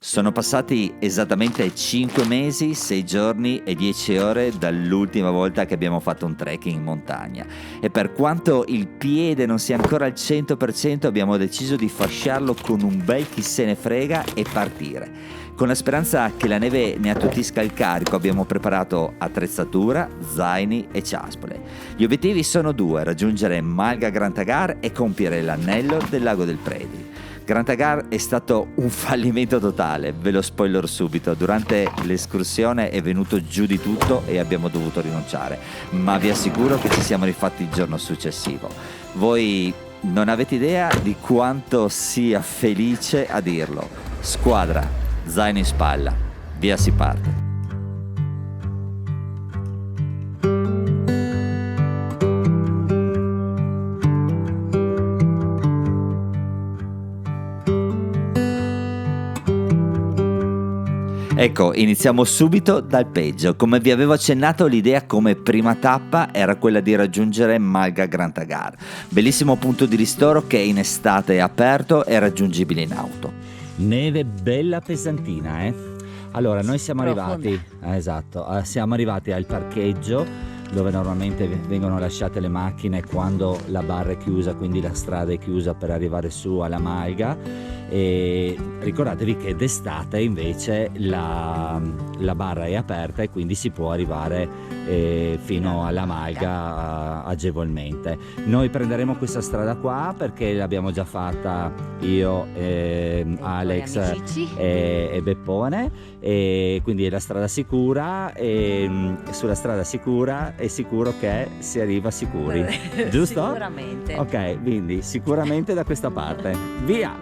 Sono passati esattamente 5 mesi, 6 giorni e 10 ore dall'ultima volta che abbiamo fatto un trekking in montagna e per quanto il piede non sia ancora al 100% abbiamo deciso di fasciarlo con un bel chi se ne frega e partire. Con la speranza che la neve ne attutisca il carico abbiamo preparato attrezzatura, zaini e ciaspole. Gli obiettivi sono due: raggiungere Malga Grantagar e compiere l'anello del lago del Predil. Grantagar è stato un fallimento totale, ve lo spoiler subito. Durante l'escursione è venuto giù di tutto e abbiamo dovuto rinunciare, ma vi assicuro che ci siamo rifatti il giorno successivo. Voi non avete idea di quanto sia felice a dirlo. Squadra, zaino in spalla, via si parte. Ecco, iniziamo subito dal peggio. Come vi avevo accennato, l'idea come prima tappa era quella di raggiungere Malga Grantagar, bellissimo punto di ristoro che in estate è aperto e raggiungibile in auto. Neve bella pesantina, Allora, noi siamo arrivati, siamo arrivati al parcheggio dove normalmente vengono lasciate le macchine quando la barra è chiusa, quindi la strada è chiusa per arrivare su alla Malga. E ricordatevi che d'estate invece la barra è aperta e quindi si può arrivare fino alla Malga agevolmente. Noi prenderemo questa strada qua perché l'abbiamo già fatta io, Alex e Beppone, e quindi è la strada sicura, e sulla strada sicura è sicuro che si arriva sicuri, giusto? Sicuramente. Ok, quindi sicuramente da questa parte. Via!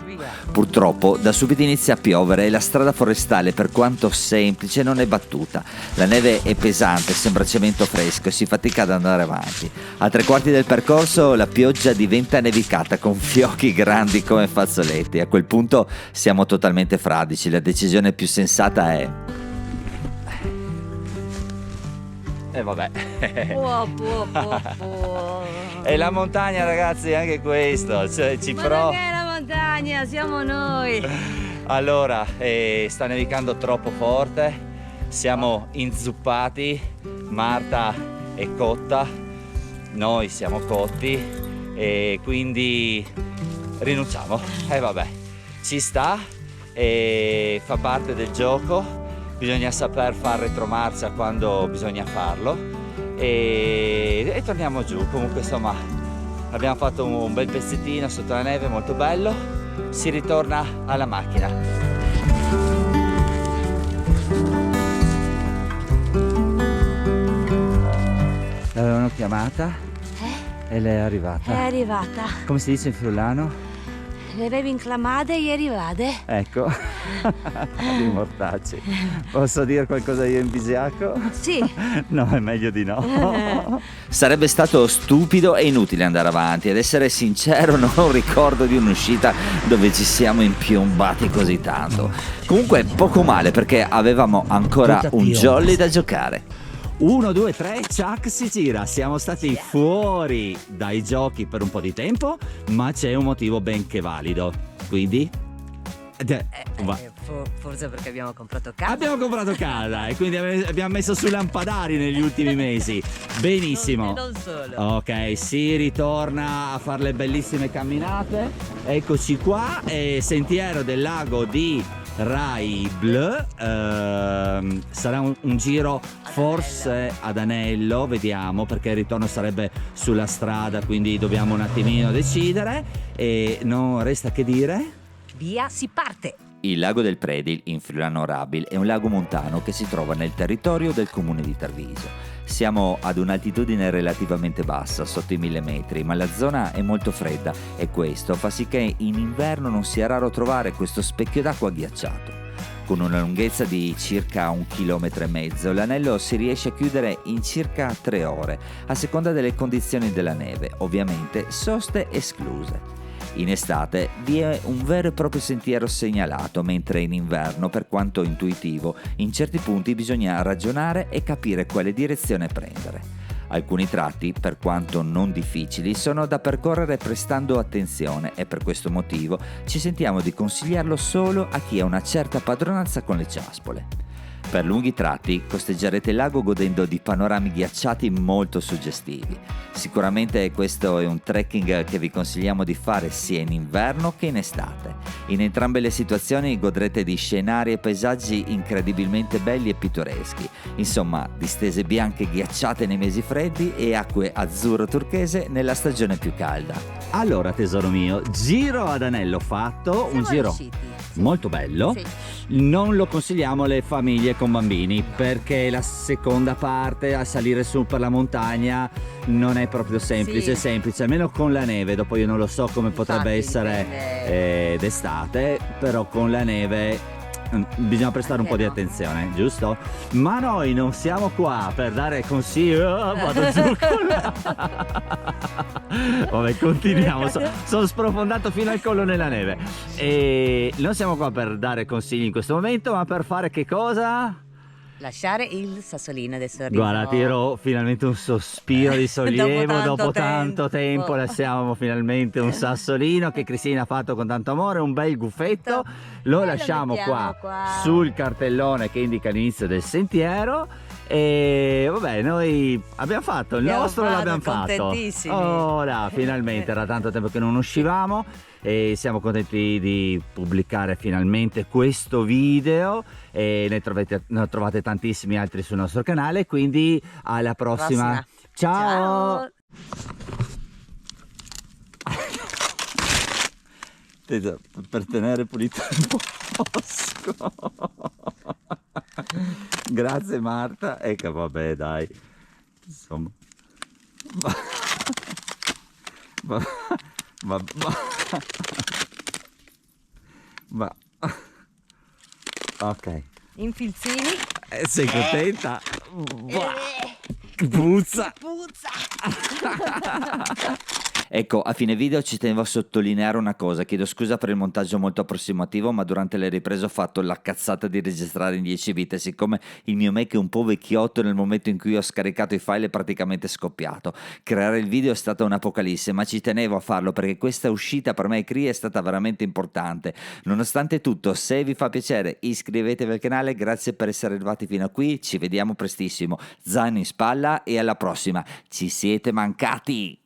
Purtroppo da subito inizia a piovere e la strada forestale, per quanto semplice, non è battuta. La neve è pesante, sembra cemento fresco e si fatica ad andare avanti. A 3/4 del percorso la pioggia diventa nevicata con fiocchi grandi come fazzoletti. A quel punto siamo totalmente fradici, la decisione più sensata è... vabbè. È la montagna, ragazzi, anche questo, cioè Ma non è la montagna, siamo noi. Allora, sta nevicando troppo forte, siamo inzuppati, Marta è cotta, noi siamo cotti e quindi rinunciamo. Vabbè, ci sta, fa parte del gioco. Bisogna saper fare retromarcia quando bisogna farlo e torniamo giù. Comunque insomma abbiamo fatto un bel pezzettino sotto la neve, molto bello. Si ritorna alla macchina. L'avevano chiamata e lei è arrivata. È arrivata. Come si dice in friulano? Le bevi inclamate e arrivate. Ecco, di mortacci. Posso dire qualcosa io in bisiaco? Sì. No, è meglio di no. Sarebbe stato stupido e inutile andare avanti. Ad essere sincero, non ricordo di un'uscita dove ci siamo impiombati così tanto. Comunque poco male perché avevamo ancora un jolly da giocare. 1, 2, 3, ciak, si gira. Siamo stati fuori dai giochi per un po' di tempo, ma c'è un motivo ben che valido. Quindi Forse perché abbiamo comprato casa. abbiamo comprato casa e quindi abbiamo messo su lampadari negli ultimi mesi. Benissimo. Non solo. Ok, si ritorna a fare le bellissime camminate. Eccoci qua, sentiero del lago di Raibl. Sarà un giro forse ad anello, vediamo, perché il ritorno sarebbe sulla strada, quindi dobbiamo un attimino decidere e non resta che dire. Via si parte. Il lago del Predil, in friulano Rabil, è un lago montano che si trova nel territorio del comune di Treviso. Siamo ad un'altitudine relativamente bassa, sotto i 1000 metri, ma la zona è molto fredda e questo fa sì che in inverno non sia raro trovare questo specchio d'acqua ghiacciato. Con una lunghezza di circa 1,5 km, l'anello si riesce a chiudere in circa 3 ore, a seconda delle condizioni della neve, ovviamente soste escluse. In estate vi è un vero e proprio sentiero segnalato, mentre in inverno, per quanto intuitivo, in certi punti bisogna ragionare e capire quale direzione prendere. Alcuni tratti, per quanto non difficili, sono da percorrere prestando attenzione e per questo motivo ci sentiamo di consigliarlo solo a chi ha una certa padronanza con le ciaspole. Per lunghi tratti costeggerete il lago godendo di panorami ghiacciati molto suggestivi. Sicuramente questo è un trekking che vi consigliamo di fare sia in inverno che in estate. In entrambe le situazioni godrete di scenari e paesaggi incredibilmente belli e pittoreschi. Insomma, distese bianche ghiacciate nei mesi freddi e acque azzurro-turchese nella stagione più calda. Allora, tesoro mio, giro ad anello fatto, un Siamo giro riusciti. Sì. molto bello. Sì. Non lo consigliamo alle famiglie con bambini perché la seconda parte a salire su per la montagna non è proprio semplice, Sì. semplice, almeno con la neve. Dopo io non lo so come potrebbe Infatti, essere dipende. d'estate, però con la neve bisogna prestare un po' di no? attenzione, giusto? Ma noi non siamo qua per dare consigli. Vado giù Vabbè, continuiamo. Sono sprofondato fino al collo nella neve. E non siamo qua per dare consigli in questo momento, ma per fare che cosa? Lasciare il sassolino del sorriso. Guarda, tiro finalmente un sospiro di sollievo. Dopo tanto tempo tempo. lasciamo finalmente un sassolino che Cristina ha fatto con tanto amore, un bel gufetto. Lo lasciamo mettiamo qua sul cartellone che indica l'inizio del sentiero. E vabbè, noi abbiamo fatto il Abbiamo nostro, fatto, l'abbiamo fatto. contentissimi. Ora, finalmente, era tanto tempo che non uscivamo e siamo contenti di pubblicare finalmente questo video e ne trovate tantissimi altri sul nostro canale, quindi alla prossima. Ciao. Per tenere pulito il bosco. Grazie Marta. Ecco, vabbè, dai. Insomma. Ma, ma, ma- ok. Infilzini. Sei contenta? Puzza. Puzza. Ecco, a fine video ci tenevo a sottolineare una cosa, chiedo scusa per il montaggio molto approssimativo, ma durante le riprese ho fatto la cazzata di registrare in 10 bit e siccome il mio Mac è un po' vecchiotto, nel momento in cui ho scaricato i file è praticamente scoppiato. Creare il video è stata un'apocalisse, ma ci tenevo a farlo perché questa uscita per me e Cree è stata veramente importante. Nonostante tutto, se vi fa piacere iscrivetevi al canale, grazie per essere arrivati fino a qui, ci vediamo prestissimo, zaino in spalla e alla prossima, ci siete mancati!